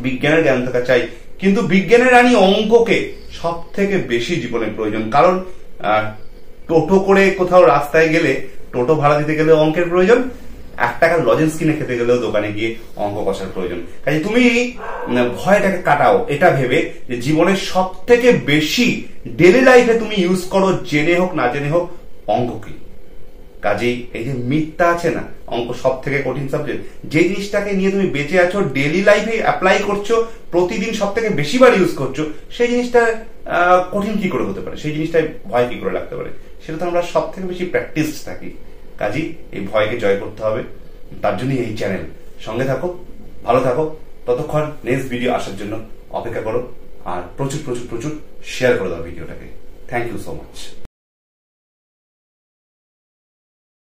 Speaker 1: বিজ্ঞানের জ্ঞান থাকা চাই, কিন্তু বিজ্ঞানের রানী অঙ্ককে সব থেকে বেশি জীবনে প্রয়োজন। কারণ টোটো করে কোথাও রাস্তায় গেলে, টোটো ভাড়া দিতে গেলে অঙ্কের প্রয়োজন, 1 টাকার লজেন্স কিনে খেতে গেলেও দোকানে গিয়ে অঙ্ক কষার প্রয়োজন। কাজে তুমি ভয়টাকে কাটাও এটা ভেবে যে জীবনের সব থেকে বেশি ডেইলি লাইফে তুমি ইউজ করো, জেনে হোক না জেনে হোক, অঙ্ক কি। কাজেই এই যে মিথটা আছে না, অঙ্ক সব থেকে কঠিন সাবজেক্ট, যে জিনিসটাকে নিয়ে তুমি বেঁচে আছো, ডেইলি লাইফে অ্যাপ্লাই করছো, প্রতিদিন সব থেকে বেশিবার ইউজ করছো, সেই জিনিসটা কঠিন কি করে হতে পারে, সেই জিনিসটায় ভয় কি করে লাগতে পারে, সেটা তো আমরা সব থেকে বেশি প্র্যাকটিস থাকি। কাজেই এই ভয়কে জয় করতে হবে, তার জন্যই এই চ্যানেল। সঙ্গে থাকো, ভালো থাকো, ততক্ষণ নেক্সট ভিডিও আসার জন্য অপেক্ষা করো, আর প্রচুর প্রচুর প্রচুর শেয়ার করে দাও ভিডিওটাকে। Thank you so much.